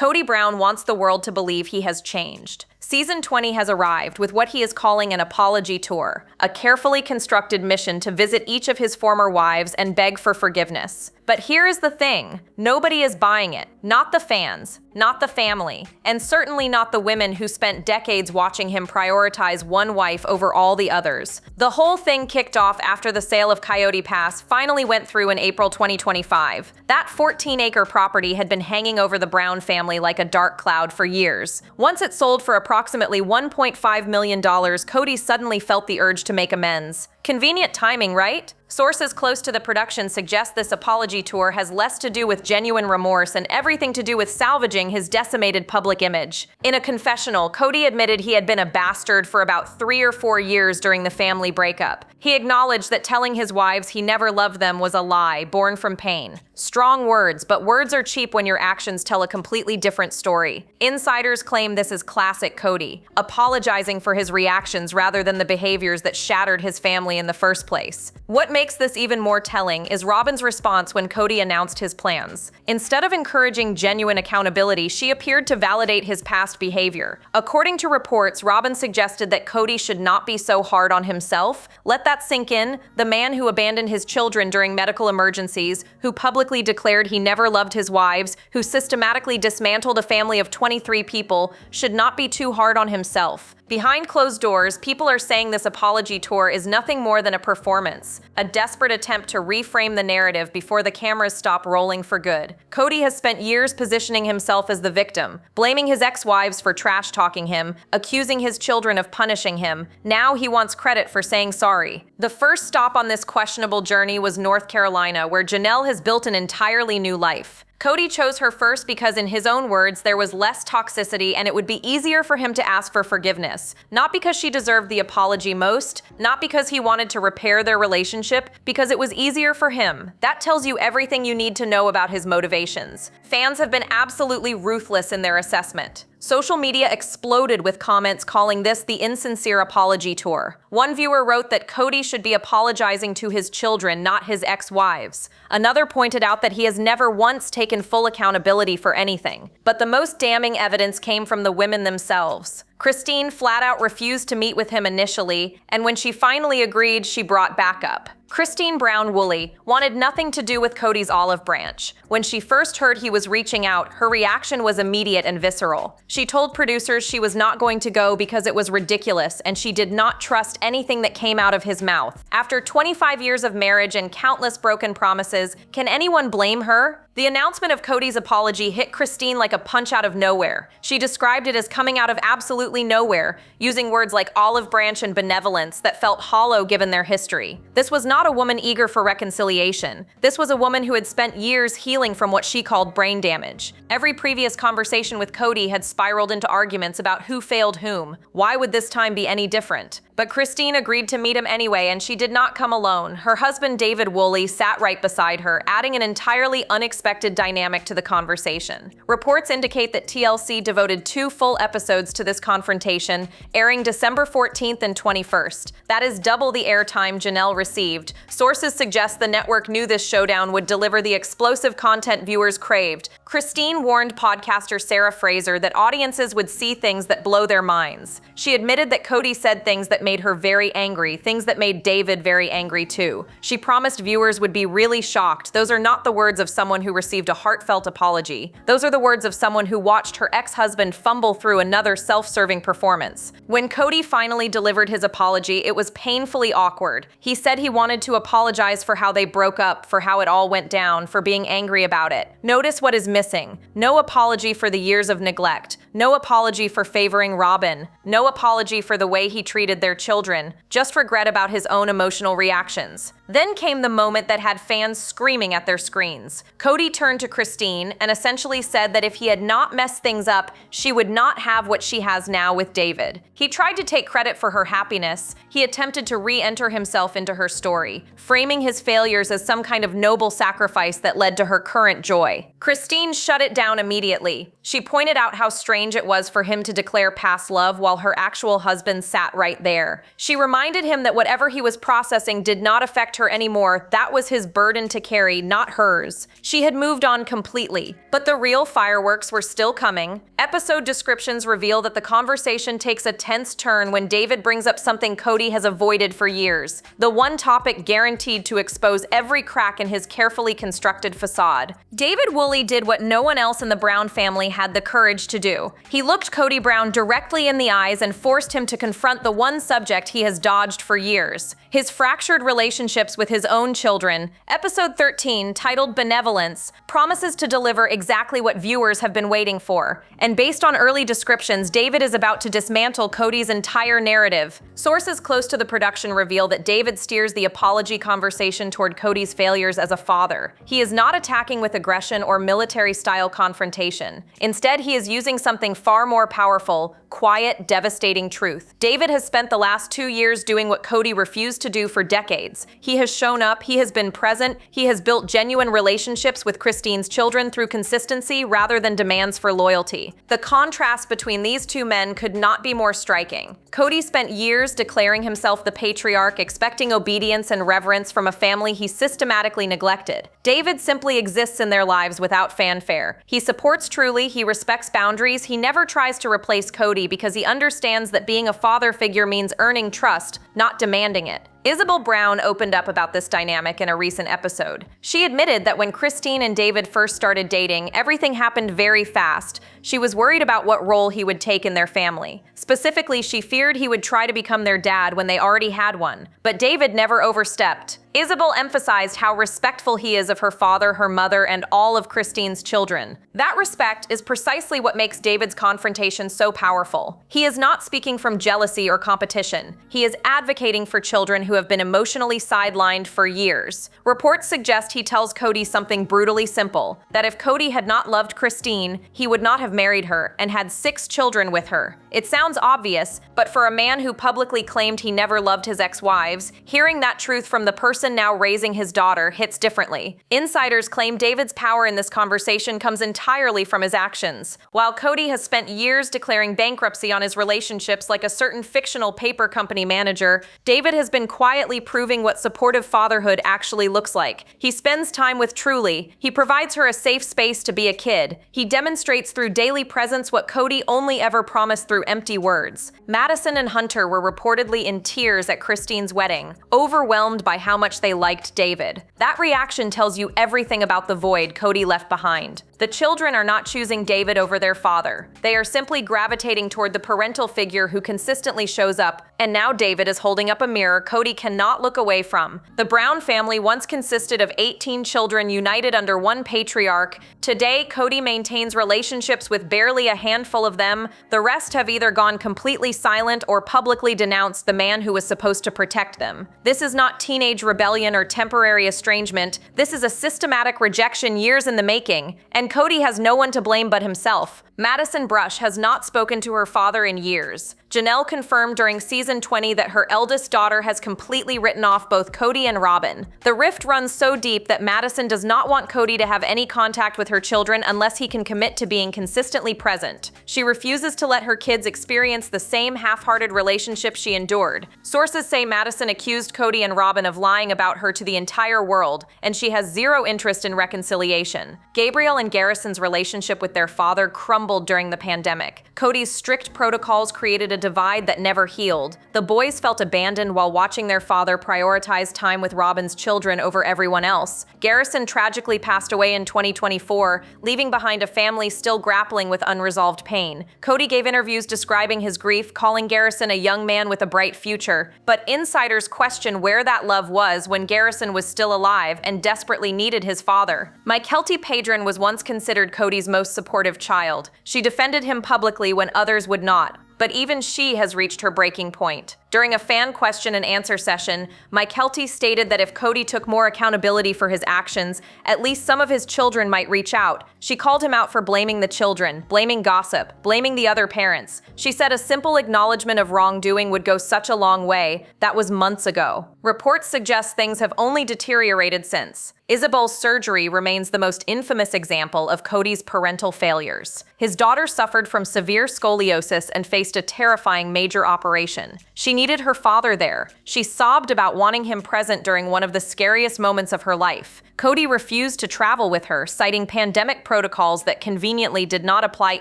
Kody Brown wants the world to believe he has changed. Season 20 has arrived with what he is calling an apology tour, a carefully constructed mission to visit each of his former wives and beg for forgiveness. But here is the thing, nobody is buying it. Not the fans, not the family, and certainly not the women who spent decades watching him prioritize one wife over all the others. The whole thing kicked off after the sale of Coyote Pass finally went through in April 2025. That 14-acre property had been hanging over the Brown family like a dark cloud for years. Once it sold for approximately $1.5 million, Kody suddenly felt the urge to make amends. Convenient timing, right? Sources close to the production suggest this apology tour has less to do with genuine remorse and everything to do with salvaging his decimated public image. In a confessional, Kody admitted he had been a bastard for about 3 or 4 years during the family breakup. He acknowledged that telling his wives he never loved them was a lie, born from pain. Strong words, but words are cheap when your actions tell a completely different story. Insiders claim this is classic Kody, apologizing for his reactions rather than the behaviors that shattered his family in the first place. What makes this even more telling is Robyn's response when Kody announced his plans. Instead of encouraging genuine accountability, she appeared to validate his past behavior. According to reports, Robyn suggested that Kody should not be so hard on himself. Let that sink in. The man who abandoned his children during medical emergencies, who publicly declared he never loved his wives, who systematically dismantled a family of 23 people, should not be too hard on himself. Behind closed doors, people are saying this apology tour is nothing more than a performance, a desperate attempt to reframe the narrative before the cameras stop rolling for good. Kody has spent years positioning himself as the victim, blaming his ex-wives for trash-talking him, accusing his children of punishing him. Now he wants credit for saying sorry. The first stop on this questionable journey was North Carolina, where Janelle has built an entirely new life. Kody chose her first because, in his own words, there was less toxicity and it would be easier for him to ask for forgiveness. Not because she deserved the apology most, not because he wanted to repair their relationship, because it was easier for him. That tells you everything you need to know about his motivations. Fans have been absolutely ruthless in their assessment. Social media exploded with comments calling this the insincere apology tour. One viewer wrote that Kody should be apologizing to his children, not his ex-wives. Another pointed out that he has never once taken full accountability for anything. But the most damning evidence came from the women themselves. Christine flat out refused to meet with him initially, and when she finally agreed, she brought backup. Kody Brown Woolley wanted nothing to do with Kody's olive branch. When she first heard he was reaching out, her reaction was immediate and visceral. She told producers she was not going to go because it was ridiculous and she did not trust anything that came out of his mouth. After 25 years of marriage and countless broken promises, can anyone blame her? The announcement of Kody's apology hit Christine like a punch out of nowhere. She described it as coming out of absolutely nowhere, using words like olive branch and benevolence that felt hollow given their history. This was not a woman eager for reconciliation. This was a woman who had spent years healing from what she called brain damage. Every previous conversation with Kody had spiraled into arguments about who failed whom. Why would this time be any different? But Christine agreed to meet him anyway, and she did not come alone. Her husband, David Woolley, sat right beside her, adding an entirely unexpected dynamic to the conversation. Reports indicate that TLC devoted 2 full episodes to this confrontation, airing December 14th and 21st. That is double the airtime Janelle received. Sources suggest the network knew this showdown would deliver the explosive content viewers craved. Christine warned podcaster Sarah Fraser that audiences would see things that blow their minds. She admitted that Kody said things that made her very angry, things that made David very angry too. She promised viewers would be really shocked. Those are not the words of someone who received a heartfelt apology. Those are the words of someone who watched her ex-husband fumble through another self-serving performance. When Kody finally delivered his apology, it was painfully awkward. He said he wanted to apologize for how they broke up, for how it all went down, for being angry about it. Notice what is missing. No apology for the years of neglect. No apology for favoring Robyn. No apology for the way he treated their children. Just regret about his own emotional reactions. Then came the moment that had fans screaming at their screens. Kody turned to Christine and essentially said that if he had not messed things up, she would not have what she has now with David. He tried to take credit for her happiness. He attempted to re-enter himself into her story, framing his failures as some kind of noble sacrifice that led to her current joy. Christine Christine shut it down immediately. She pointed out how strange it was for him to declare past love while her actual husband sat right there. She reminded him that whatever he was processing did not affect her anymore. That was his burden to carry, not hers. She had moved on completely. But the real fireworks were still coming. Episode descriptions reveal that the conversation takes a tense turn when David brings up something Kody has avoided for years. The one topic guaranteed to expose every crack in his carefully constructed facade. David Woolley did what no one else in the Brown family had the courage to do. He looked Kody Brown directly in the eyes and forced him to confront the one subject he has dodged for years: his fractured relationships with his own children. Episode 13, titled Benevolence, promises to deliver exactly what viewers have been waiting for. And based on early descriptions, David is about to dismantle Kody's entire narrative. Sources close to the production reveal that David steers the apology conversation toward Kody's failures as a father. He is not attacking with aggression or military-style confrontation. Instead, he is using something far more powerful: quiet, devastating truth. David has spent the last 2 years doing what Kody refused to do for decades. He has shown up, he has been present, he has built genuine relationships with Christine's children through consistency rather than demands for loyalty. The contrast between these two men could not be more striking. Kody spent years declaring himself the patriarch, expecting obedience and reverence from a family he systematically neglected. David simply exists in their lives without fanfare. He supports truly, he respects boundaries, he never tries to replace Kody because he understands that being a father figure means earning trust, not demanding it. Isabel Brown opened up about this dynamic in a recent episode. She admitted that when Christine and David first started dating, everything happened very fast. She was worried about what role he would take in their family. Specifically, she feared he would try to become their dad when they already had one. But David never overstepped. Isabel emphasized how respectful he is of her father, her mother, and all of Christine's children. That respect is precisely what makes David's confrontation so powerful. He is not speaking from jealousy or competition. He is advocating for children who have been emotionally sidelined for years. Reports suggest he tells Kody something brutally simple: that if Kody had not loved Christine, he would not have married her and had 6 children with her. It sounds obvious, but for a man who publicly claimed he never loved his ex-wives, hearing that truth from the person now raising his daughter hits differently. Insiders claim David's power in this conversation comes entirely from his actions. While Kody has spent years declaring bankruptcy on his relationships like a certain fictional paper company manager, David has been quietly proving what supportive fatherhood actually looks like. He spends time with Truly. He provides her a safe space to be a kid. He demonstrates through daily presence what Kody only ever promised through empty words. Madison and Hunter were reportedly in tears at Christine's wedding, overwhelmed by how much they liked David. That reaction tells you everything about the void Kody left behind. The children are not choosing David over their father. They are simply gravitating toward the parental figure who consistently shows up, and now David is holding up a mirror Kody cannot look away from. The Brown family once consisted of 18 children united under one patriarch. Today, Kody maintains relationships with barely a handful of them. The rest have either gone completely silent or publicly denounced the man who was supposed to protect them. This is not teenage rebellion or temporary estrangement. This is a systematic rejection years in the making, and Kody has no one to blame but himself. Madison Brush has not spoken to her father in years. Janelle confirmed during season 20 that her eldest daughter has completely written off both Kody and Robyn. The rift runs so deep that Madison does not want Kody to have any contact with her children unless he can commit to being consistently present. She refuses to let her kids experience the same half-hearted relationship she endured. Sources say Madison accused Kody and Robyn of lying about her to the entire world, and she has zero interest in reconciliation. Gabriel and Garrison's relationship with their father crumbled during the pandemic. Kody's strict protocols created a divide that never healed. The boys felt abandoned while watching their father prioritize time with Robyn's children over everyone else. Garrison tragically passed away in 2024, leaving behind a family still grappling with unresolved pain. Kody gave interviews describing his grief, calling Garrison a young man with a bright future. But insiders question where that love was when Garrison was still alive and desperately needed his father. Mykelti Padron was once considered Kody's most supportive child. She defended him publicly when others would not. But even she has reached her breaking point. During a fan question and answer session, Mykelti stated that if Kody took more accountability for his actions, at least some of his children might reach out. She called him out for blaming the children, blaming gossip, blaming the other parents. She said a simple acknowledgement of wrongdoing would go such a long way. That was months ago. Reports suggest things have only deteriorated since. Isabel's surgery remains the most infamous example of Kody's parental failures. His daughter suffered from severe scoliosis and faced a terrifying major operation. She needed her father there. She sobbed about wanting him present during one of the scariest moments of her life. Kody refused to travel with her, citing pandemic protocols that conveniently did not apply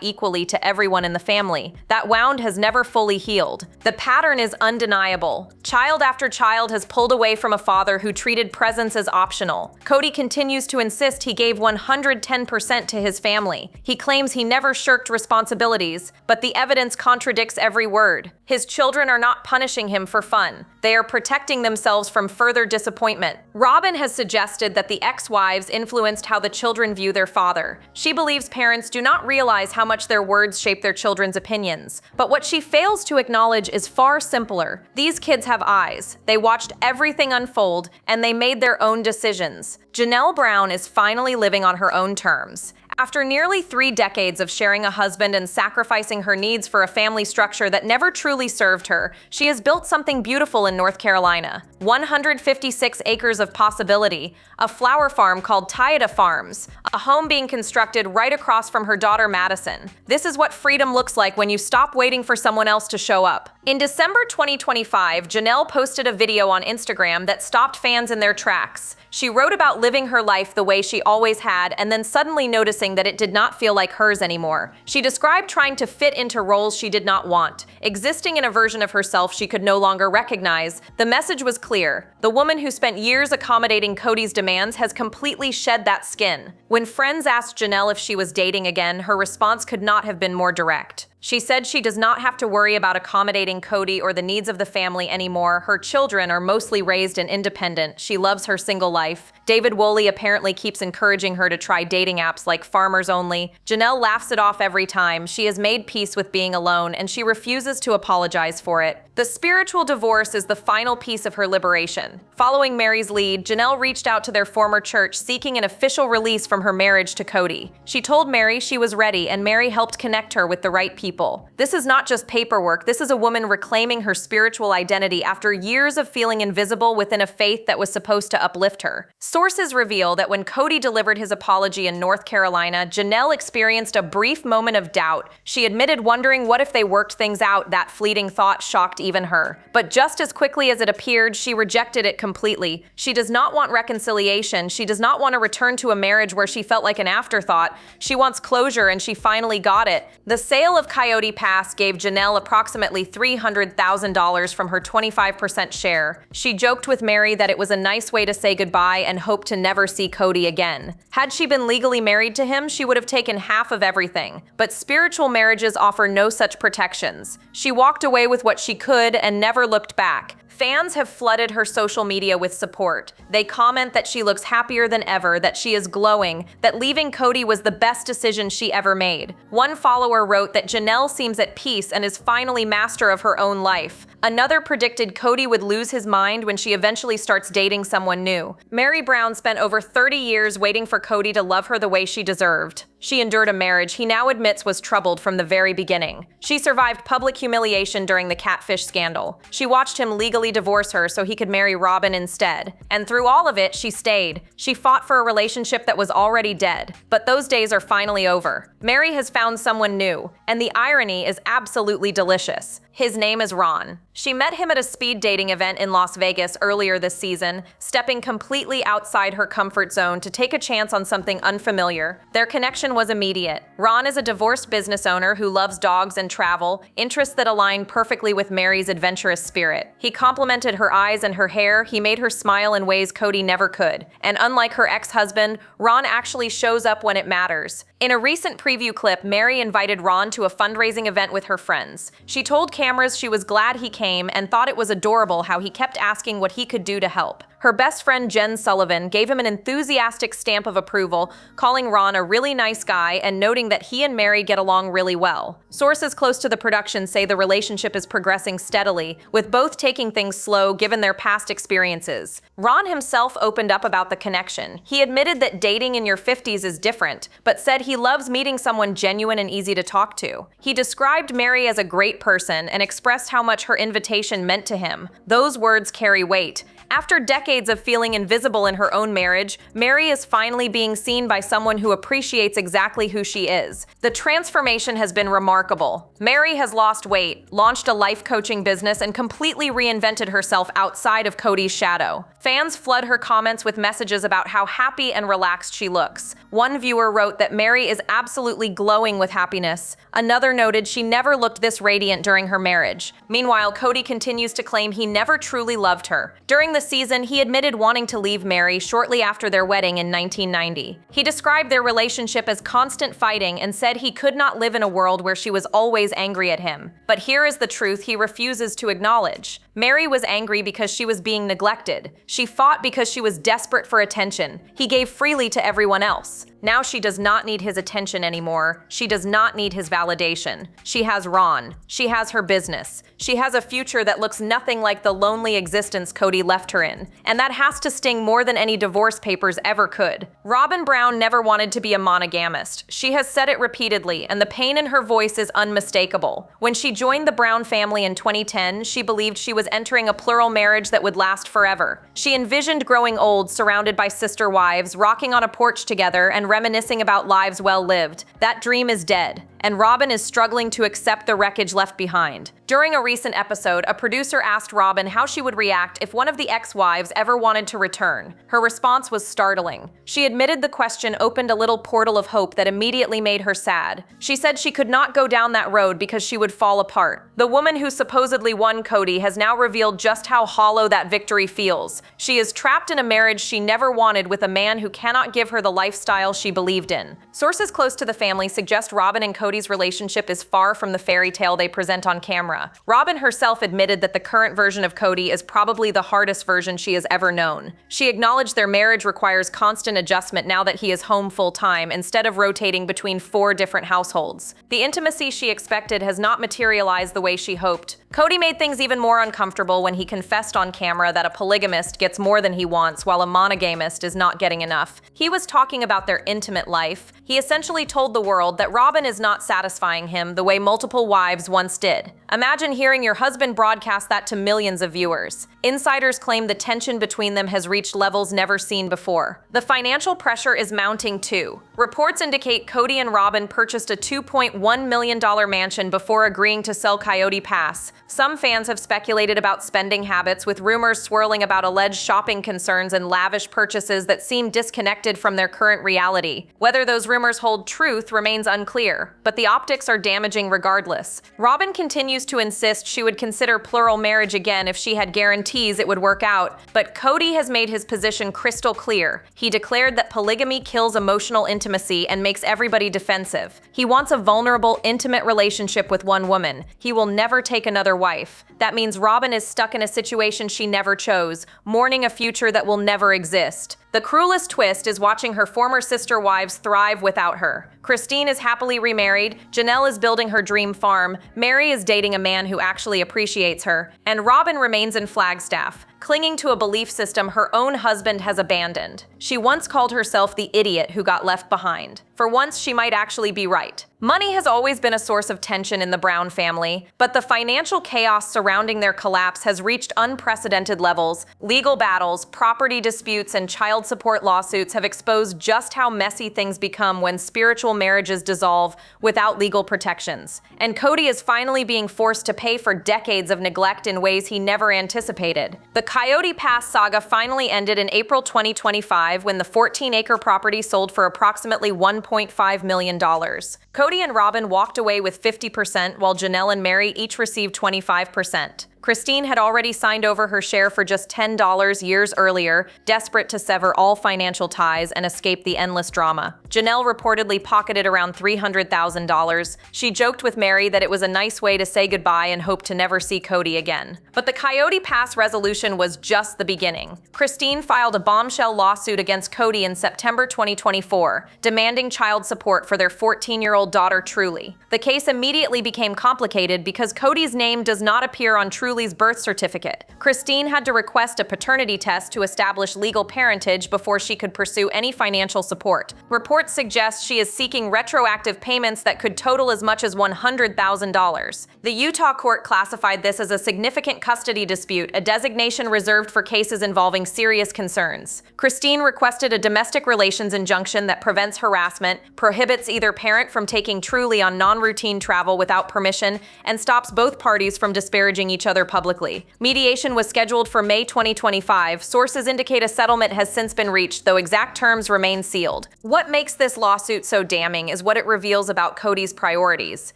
equally to everyone in the family. That wound has never fully healed. The pattern is undeniable. Child after child has pulled away from a father who treated presence as optional. Kody continues to insist he gave 110% to his family. He claims he never shirked responsibilities, but the evidence contradicts every word. His children are not punishing him for fun. They are protecting themselves from further disappointment. Robyn has suggested that the ex-wives influenced how the children view their father. She believes parents do not realize how much their words shape their children's opinions. But what she fails to acknowledge is far simpler. These kids have eyes. They watched everything unfold, and they made their own decisions. Janelle Brown is finally living on her own terms. After nearly 3 decades of sharing a husband and sacrificing her needs for a family structure that never truly served her, she has built something beautiful in North Carolina. 156 acres of possibility, a flower farm called Coyote Farms, a home being constructed right across from her daughter Madison. This is what freedom looks like when you stop waiting for someone else to show up. In December 2025, Janelle posted a video on Instagram that stopped fans in their tracks. She wrote about living her life the way she always had and then suddenly noticing that it did not feel like hers anymore. She described trying to fit into roles she did not want, existing in a version of herself she could no longer recognize. The message was clear. The woman who spent years accommodating Kody's demands has completely shed that skin. When friends asked Janelle if she was dating again, her response could not have been more direct. She said she does not have to worry about accommodating Kody or the needs of the family anymore. Her children are mostly raised and independent. She loves her single life. David Woolley apparently keeps encouraging her to try dating apps like Farmers Only. Janelle laughs it off every time. She has made peace with being alone, and she refuses to apologize for it. The spiritual divorce is the final piece of her liberation. Following Meri's lead, Janelle reached out to their former church seeking an official release from her marriage to Kody. She told Meri she was ready, and Meri helped connect her with the right people. This is not just paperwork. This is a woman reclaiming her spiritual identity after years of feeling invisible within a faith that was supposed to uplift her. Sources reveal that when Kody delivered his apology in North Carolina, Janelle experienced a brief moment of doubt. She admitted wondering what if they worked things out. That fleeting thought shocked even her. But just as quickly as it appeared, she rejected it completely. She does not want reconciliation. She does not want to return to a marriage where she felt like an afterthought. She wants closure, and she finally got it. The sale of Coyote Pass gave Janelle approximately $300,000 from her 25% share. She joked with Meri that it was a nice way to say goodbye and hoped to never see Kody again. Had she been legally married to him, she would have taken half of everything. But spiritual marriages offer no such protections. She walked away with what she could and never looked back. Fans have flooded her social media with support. They comment that she looks happier than ever, that she is glowing, that leaving Kody was the best decision she ever made. One follower wrote that Janelle seems at peace and is finally master of her own life. Another predicted Kody would lose his mind when she eventually starts dating someone new. Meri Brown spent over 30 years waiting for Kody to love her the way she deserved. She endured a marriage he now admits was troubled from the very beginning. She survived public humiliation during the catfish scandal. She watched him legally divorce her so he could marry Robyn instead. And through all of it, she stayed. She fought for a relationship that was already dead. But those days are finally over. Meri has found someone new, and the irony is absolutely delicious. His name is Ron. She met him at a speed dating event in Las Vegas earlier this season, stepping completely outside her comfort zone to take a chance on something unfamiliar. Their connection was immediate. Ron is a divorced business owner who loves dogs and travel, interests that align perfectly with Meri's adventurous spirit. He complimented her eyes and her hair. He made her smile in ways Kody never could. And unlike her ex-husband, Ron actually shows up when it matters. In a recent preview clip, Meri invited Ron to a fundraising event with her friends. She told cameras she was glad he came and thought it was adorable how he kept asking what he could do to help. Her best friend Jen Sullivan gave him an enthusiastic stamp of approval, calling Ron a really nice guy and noting that he and Meri get along really well. Sources close to the production say the relationship is progressing steadily, with both taking things slow given their past experiences. Ron himself opened up about the connection. He admitted that dating in your 50s is different, but said he loves meeting someone genuine and easy to talk to. He described Meri as a great person and expressed how much her invitation meant to him. Those words carry weight. After decades of feeling invisible in her own marriage, Meri is finally being seen by someone who appreciates exactly who she is. The transformation has been remarkable. Meri has lost weight, launched a life coaching business, and completely reinvented herself outside of Kody's shadow. Fans flood her comments with messages about how happy and relaxed she looks. One viewer wrote that Meri is absolutely glowing with happiness. Another noted she never looked this radiant during her marriage. Meanwhile, Kody continues to claim he never truly loved her. During the season, he admitted wanting to leave Meri shortly after their wedding in 1990. He described their relationship as constant fighting and said he could not live in a world where she was always angry at him. But here is the truth he refuses to acknowledge. Meri was angry because she was being neglected. She fought because she was desperate for attention. He gave freely to everyone else. Now she does not need his attention anymore. She does not need his validation. She has Ron. She has her business. She has a future that looks nothing like the lonely existence Kody left her in. And that has to sting more than any divorce papers ever could. Robyn Brown never wanted to be a monogamist. She has said it repeatedly, and the pain in her voice is unmistakable. When she joined the Brown family in 2010, she believed she was entering a plural marriage that would last forever. She envisioned growing old, surrounded by sister wives, rocking on a porch together, and reminiscing about lives well lived. That dream is dead, and Robyn is struggling to accept the wreckage left behind. During a recent episode, a producer asked Robyn how she would react if one of the ex-wives ever wanted to return. Her response was startling. She admitted the question opened a little portal of hope that immediately made her sad. She said she could not go down that road because she would fall apart. The woman who supposedly won Kody has now revealed just how hollow that victory feels. She is trapped in a marriage she never wanted with a man who cannot give her the lifestyle she believed in. Sources close to the family suggest Robyn and Kody's relationship is far from the fairy tale they present on camera. Robyn herself admitted that the current version of Kody is probably the hardest version she has ever known. She acknowledged their marriage requires constant adjustment now that he is home full-time instead of rotating between 4 different households. The intimacy she expected has not materialized the way she hoped. Kody made things even more uncomfortable when he confessed on camera that a polygamist gets more than he wants while a monogamist is not getting enough. He was talking about their intimate life. He essentially told the world that Robyn is not satisfying him the way multiple wives once did. Imagine hearing your husband broadcast that to millions of viewers. Insiders claim the tension between them has reached levels never seen before. The financial pressure is mounting too. Reports indicate Kody and Robyn purchased a $2.1 million mansion before agreeing to sell Coyote Pass. Some fans have speculated about spending habits, with rumors swirling about alleged shopping concerns and lavish purchases that seem disconnected from their current reality. Whether those rumors hold truth remains unclear, but the optics are damaging regardless. Robyn continues to insist she would consider plural marriage again if she had guarantees it would work out, but Kody has made his position crystal clear. He declared that polygamy kills emotional intimacy and makes everybody defensive. He wants a vulnerable, intimate relationship with one woman. He will never take another wife. That means Robyn is stuck in a situation she never chose, mourning a future that will never exist. The cruelest twist is watching her former sister wives thrive without her. Christine is happily remarried, Janelle is building her dream farm, Meri is dating a man who actually appreciates her, and Robyn remains in Flagstaff, clinging to a belief system her own husband has abandoned. She once called herself the idiot who got left behind. For once, she might actually be right. Money has always been a source of tension in the Brown family, but the financial chaos surrounding their collapse has reached unprecedented levels. Legal battles, property disputes, and child support lawsuits have exposed just how messy things become when spiritual marriages dissolve without legal protections. And Kody is finally being forced to pay for decades of neglect in ways he never anticipated. The Coyote Pass saga finally ended in April 2025 when the 14-acre property sold for approximately $1.5 million. Kody and Robyn walked away with 50%, while Janelle and Meri each received 25%. Christine had already signed over her share for just $10 years earlier, desperate to sever all financial ties and escape the endless drama. Janelle reportedly pocketed around $300,000. She joked with Meri that it was a nice way to say goodbye and hope to never see Kody again. But the Coyote Pass resolution was just the beginning. Christine filed a bombshell lawsuit against Kody in September 2024, demanding child support for their 14-year-old daughter Truly. The case immediately became complicated because Kody's name does not appear on Truly's birth certificate. Christine had to request a paternity test to establish legal parentage before she could pursue any financial support. Reports suggest she is seeking retroactive payments that could total as much as $100,000. The Utah court classified this as a significant custody dispute, a designation reserved for cases involving serious concerns. Christine requested a domestic relations injunction that prevents harassment, prohibits either parent from taking Truly on non-routine travel without permission, and stops both parties from disparaging each other publicly. Mediation was scheduled for May 2025. Sources indicate a settlement has since been reached, though exact terms remain sealed. What makes this lawsuit so damning is what it reveals about Kody's priorities.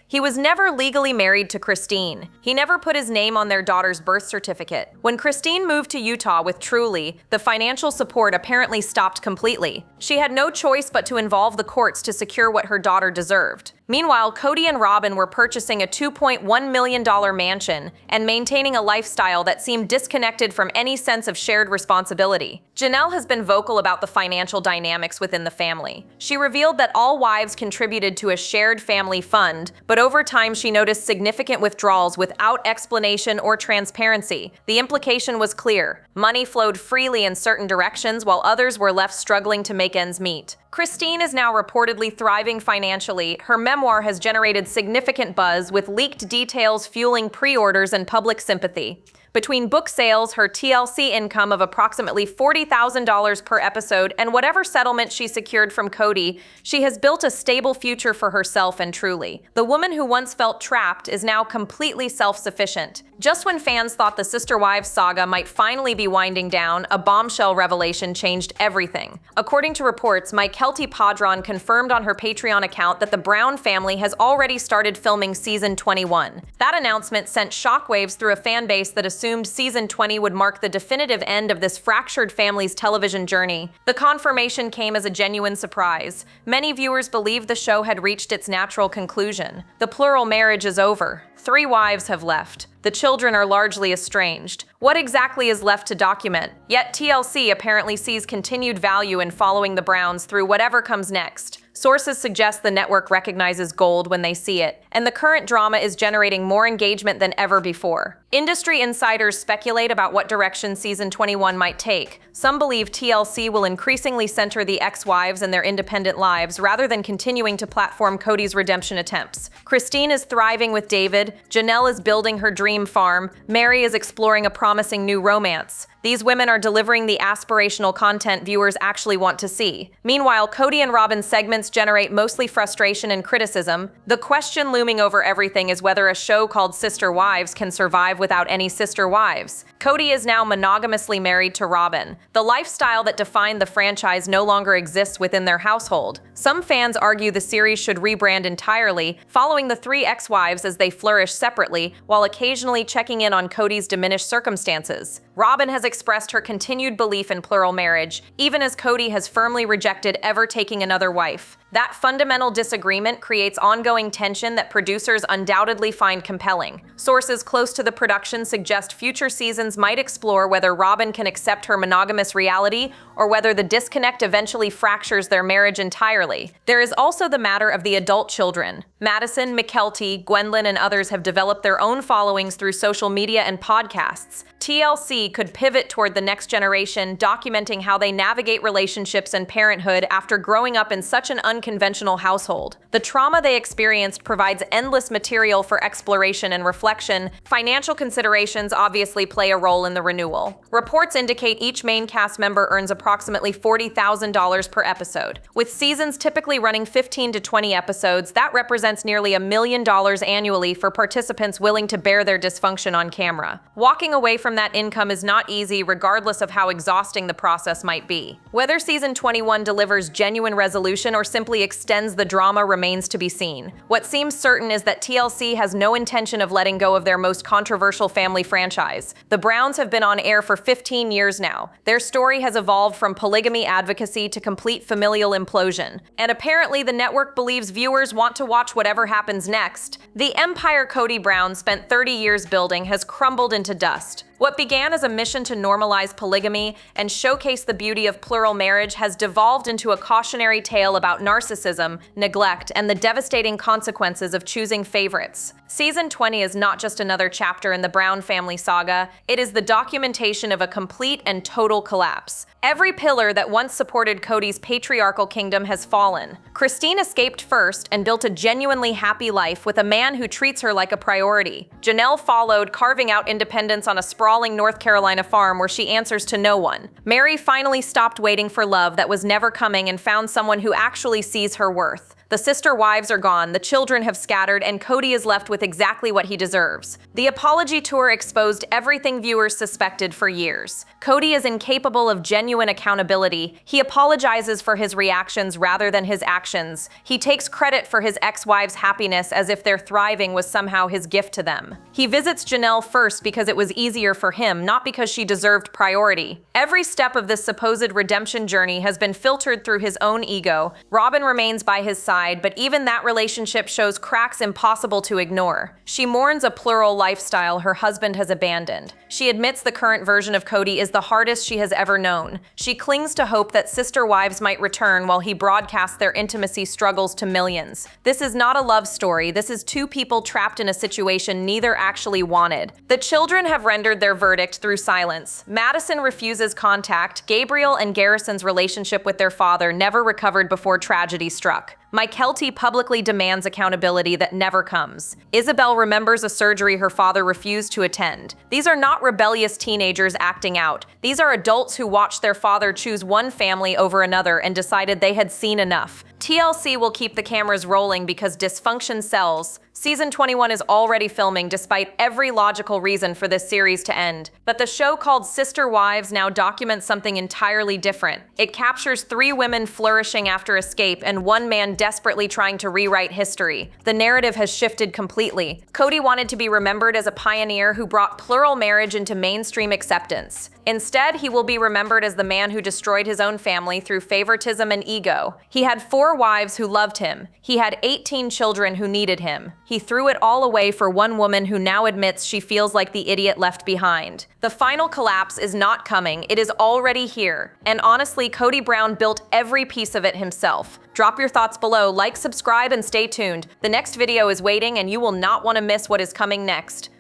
He was never legally married to Christine. He never put his name on their daughter's birth certificate. When Christine moved to Utah with Truly, the financial support apparently stopped completely. She had no choice but to involve the courts to secure what her daughter deserved. Meanwhile, Kody and Robyn were purchasing a $2.1 million mansion and maintaining a lifestyle that seemed disconnected from any sense of shared responsibility. Janelle has been vocal about the financial dynamics within the family. She revealed that all wives contributed to a shared family fund, but over time she noticed significant withdrawals without explanation or transparency. The implication was clear. Money flowed freely in certain directions while others were left struggling to make ends meet. Christine is now reportedly thriving financially. Her memoir has generated significant buzz, with leaked details fueling pre-orders and public sympathy. Between book sales, her TLC income of approximately $40,000 per episode, and whatever settlement she secured from Kody, she has built a stable future for herself and Truly. The woman who once felt trapped is now completely self-sufficient. Just when fans thought the Sister Wives saga might finally be winding down, a bombshell revelation changed everything. According to reports, Kody Brown confirmed on her Patreon account that the Brown family has already started filming season 21. That announcement sent shockwaves through a fan base that assumed season 20 would mark the definitive end of this fractured family's television journey. The confirmation came as a genuine surprise. Many viewers believed the show had reached its natural conclusion. The plural marriage is over. 3 wives have left. The children are largely estranged. What exactly is left to document? Yet TLC apparently sees continued value in following the Browns through whatever comes next. Sources suggest the network recognizes gold when they see it, and the current drama is generating more engagement than ever before. Industry insiders speculate about what direction season 21 might take. Some believe TLC will increasingly center the ex-wives and their independent lives rather than continuing to platform Kody's redemption attempts. Christine is thriving with David, Janelle is building her dream farm, Meri is exploring a promising new romance. These women are delivering the aspirational content viewers actually want to see. Meanwhile, Kody and Robyn's segments generate mostly frustration and criticism. The question looming over everything is whether a show called Sister Wives can survive without any sister wives. Kody is now monogamously married to Robyn. The lifestyle that defined the franchise no longer exists within their household. Some fans argue the series should rebrand entirely, following the 3 ex-wives as they flourish separately, while occasionally checking in on Kody's diminished circumstances. Robyn has expressed her continued belief in plural marriage, even as Kody has firmly rejected ever taking another wife. That fundamental disagreement creates ongoing tension that producers undoubtedly find compelling. Sources close to the production suggest future seasons might explore whether Robyn can accept her monogamous reality or whether the disconnect eventually fractures their marriage entirely. There is also the matter of the adult children. Madison, Mykelti, Gwendolyn, and others have developed their own followings through social media and podcasts. TLC could pivot toward the next generation, documenting how they navigate relationships and parenthood after growing up in such an unconventional household. The trauma they experienced provides endless material for exploration and reflection. Financial considerations obviously play a role in the renewal. Reports indicate each main cast member earns approximately $40,000 per episode. With seasons typically running 15 to 20 episodes, that represents nearly $1 million annually for participants willing to bear their dysfunction on camera. Walking away from that income is not easy, regardless of how exhausting the process might be. Whether season 21 delivers genuine resolution or simply dramatically extends the drama remains to be seen. What seems certain is that TLC has no intention of letting go of their most controversial family franchise. The Browns have been on air for 15 years now. Their story has evolved from polygamy advocacy to complete familial implosion. And apparently the network believes viewers want to watch whatever happens next. The empire Kody Brown spent 30 years building has crumbled into dust. What began as a mission to normalize polygamy and showcase the beauty of plural marriage has devolved into a cautionary tale about narcissism, neglect, and the devastating consequences of choosing favorites. Season 20 is not just another chapter in the Brown family saga, it is the documentation of a complete and total collapse. Every pillar that once supported Kody's patriarchal kingdom has fallen. Christine escaped first and built a genuinely happy life with a man who treats her like a priority. Janelle followed, carving out independence on a sprawling North Carolina farm where she answers to no one. Meri finally stopped waiting for love that was never coming and found someone who actually sees her worth. The sister wives are gone, the children have scattered, and Kody is left with exactly what he deserves. The apology tour exposed everything viewers suspected for years. Kody is incapable of genuine accountability. He apologizes for his reactions rather than his actions. He takes credit for his ex-wives' happiness as if their thriving was somehow his gift to them. He visits Janelle first because it was easier for him, not because she deserved priority. Every step of this supposed redemption journey has been filtered through his own ego. Robyn remains by his side, but even that relationship shows cracks impossible to ignore. She mourns a plural lifestyle her husband has abandoned. She admits the current version of Kody is the hardest she has ever known. She clings to hope that sister wives might return while he broadcasts their intimacy struggles to millions. This is not a love story, this is two people trapped in a situation neither actually wanted. The children have rendered their verdict through silence. Madison refuses contact. Gabriel and Garrison's relationship with their father never recovered before tragedy struck. Mykelti publicly demands accountability that never comes. Isabel remembers a surgery her father refused to attend. These are not rebellious teenagers acting out. These are adults who watched their father choose one family over another and decided they had seen enough. TLC will keep the cameras rolling because dysfunction sells. Season 21 is already filming despite every logical reason for this series to end. But the show called Sister Wives now documents something entirely different. It captures 3 women flourishing after escape and 1 man desperately trying to rewrite history. The narrative has shifted completely. Kody wanted to be remembered as a pioneer who brought plural marriage into mainstream acceptance. Instead, he will be remembered as the man who destroyed his own family through favoritism and ego. He had 4 wives who loved him. He had 18 children who needed him. He threw it all away for one woman who now admits she feels like the idiot left behind. The final collapse is not coming, it is already here. And honestly, Kody Brown built every piece of it himself. Drop your thoughts below, like, subscribe, and stay tuned. The next video is waiting and you will not want to miss what is coming next.